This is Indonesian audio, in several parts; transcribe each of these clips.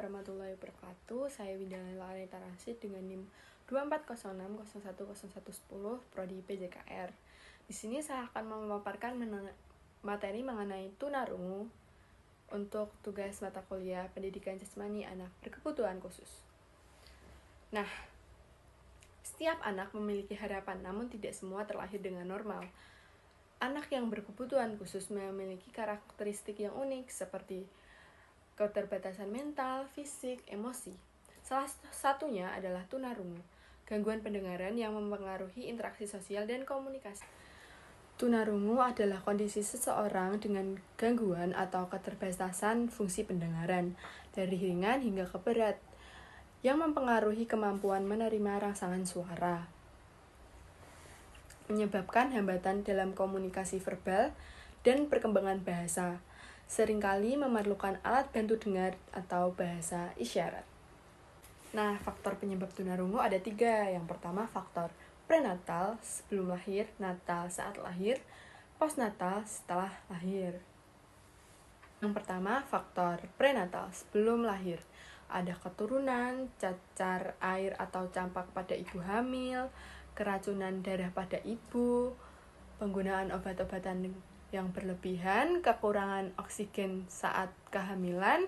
warahmatullahi wabarakatuh. Saya Winda Laila Rasid dengan NIM 2406010110 Prodi PJKR. Di sini saya akan memaparkan materi mengenai tunarungu untuk tugas mata kuliah Pendidikan Jasmani Anak Berkebutuhan Khusus. Nah, setiap anak memiliki harapan, namun tidak semua terlahir dengan normal. Anak yang berkebutuhan khusus memiliki karakteristik yang unik seperti keterbatasan mental, fisik, emosi. Salah satunya adalah tunarungu, gangguan pendengaran yang mempengaruhi interaksi sosial dan komunikasi. Tunarungu adalah kondisi seseorang dengan gangguan atau keterbatasan fungsi pendengaran, dari ringan hingga ke berat, yang mempengaruhi kemampuan menerima rangsangan suara, menyebabkan hambatan dalam komunikasi verbal dan perkembangan bahasa. Seringkali memerlukan alat bantu dengar atau bahasa isyarat. Nah, faktor penyebab tunarungu ada 3. Yang pertama, faktor prenatal sebelum lahir, natal saat lahir, postnatal setelah lahir. Yang pertama, faktor prenatal sebelum lahir. Ada keturunan, cacar air atau campak pada ibu hamil, keracunan darah pada ibu, penggunaan obat-obatan yang berlebihan, kekurangan oksigen saat kehamilan,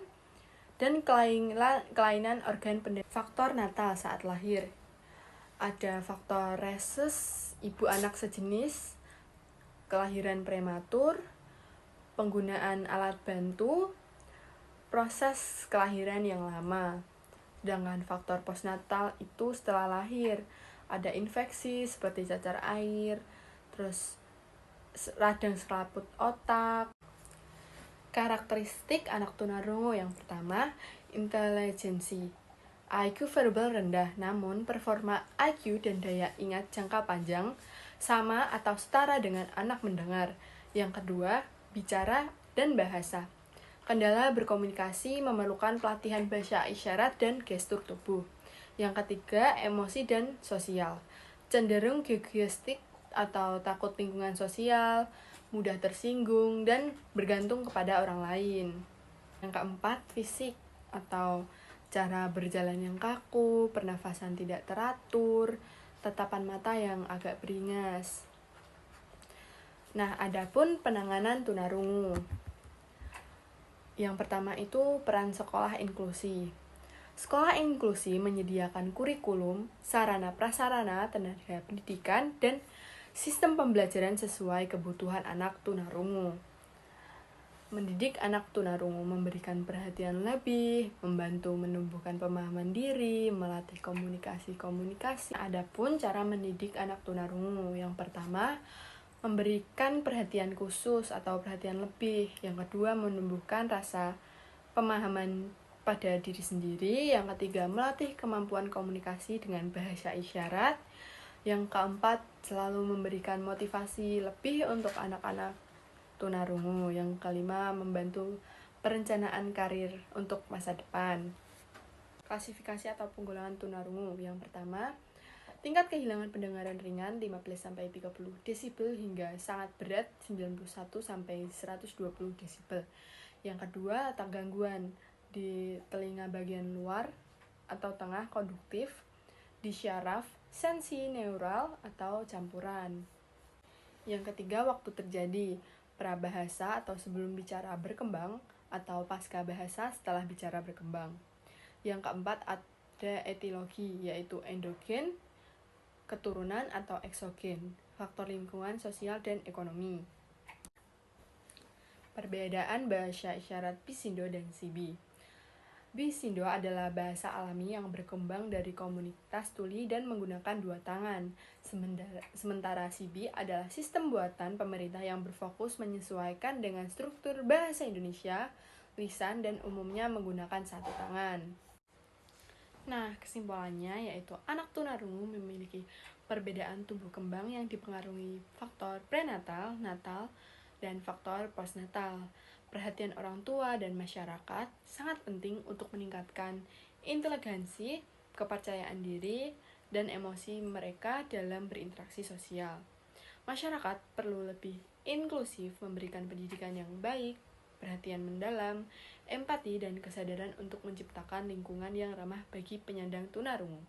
dan kelainan organ pendengaran. Faktor natal saat lahir. Ada faktor resus, ibu anak sejenis, kelahiran prematur, penggunaan alat bantu, proses kelahiran yang lama. Sedangkan faktor postnatal itu setelah lahir. Ada infeksi seperti cacar air, terus radang selaput otak. Karakteristik anak tunarungu yang pertama, intelijensi. IQ verbal rendah, namun performa IQ dan daya ingat jangka panjang sama atau setara dengan anak mendengar. Yang kedua, bicara dan bahasa. Kendala berkomunikasi memerlukan pelatihan bahasa isyarat dan gestur tubuh. Yang ketiga, emosi dan sosial. Cenderung geogestik atau takut lingkungan sosial, mudah tersinggung, dan bergantung kepada orang lain. Yang keempat, fisik atau cara berjalan yang kaku, pernafasan tidak teratur, tatapan mata yang agak beringas. Nah, adapun penanganan tunarungu. Yang pertama itu peran sekolah inklusi. Sekolah inklusi menyediakan kurikulum, sarana prasarana, tenaga pendidikan, dan sistem pembelajaran sesuai kebutuhan anak tunarungu. Mendidik anak tunarungu memberikan perhatian lebih, membantu menumbuhkan pemahaman diri, melatih komunikasi. Adapun cara mendidik anak tunarungu, yang pertama, memberikan perhatian khusus atau perhatian lebih. Yang kedua, menumbuhkan rasa pemahaman pada diri sendiri. Yang ketiga, melatih kemampuan komunikasi dengan bahasa isyarat. Yang keempat, selalu memberikan motivasi lebih untuk anak-anak tunarungu. Yang kelima, membantu perencanaan karir untuk masa depan. Klasifikasi atau penggolongan tunarungu. Yang pertama, tingkat kehilangan pendengaran ringan 15-30 desibel hingga sangat berat 91-120 desibel. Yang kedua, letak gangguan di telinga bagian luar atau tengah konduktif, di syaraf, sensi neural atau campuran. Yang ketiga, waktu terjadi prabahasa atau sebelum bicara berkembang atau pasca bahasa setelah bicara berkembang. Yang keempat, ada etiologi, yaitu endogen, keturunan atau eksogen, faktor lingkungan, sosial, dan ekonomi. Perbedaan bahasa isyarat Bisindo dan Sibi. Bisindo adalah bahasa alami yang berkembang dari komunitas tuli dan menggunakan 2 tangan. Sementara Sibi adalah sistem buatan pemerintah yang berfokus menyesuaikan dengan struktur bahasa Indonesia, lisan, dan umumnya menggunakan 1 tangan. Nah, kesimpulannya yaitu anak tunarungu memiliki perbedaan tumbuh kembang yang dipengaruhi faktor prenatal, natal, dan faktor postnatal. Perhatian orang tua dan masyarakat sangat penting untuk meningkatkan inteligensi, kepercayaan diri, dan emosi mereka dalam berinteraksi sosial. Masyarakat perlu lebih inklusif, memberikan pendidikan yang baik perhatian mendalam, empati, dan kesadaran untuk menciptakan lingkungan yang ramah bagi penyandang tunarungu.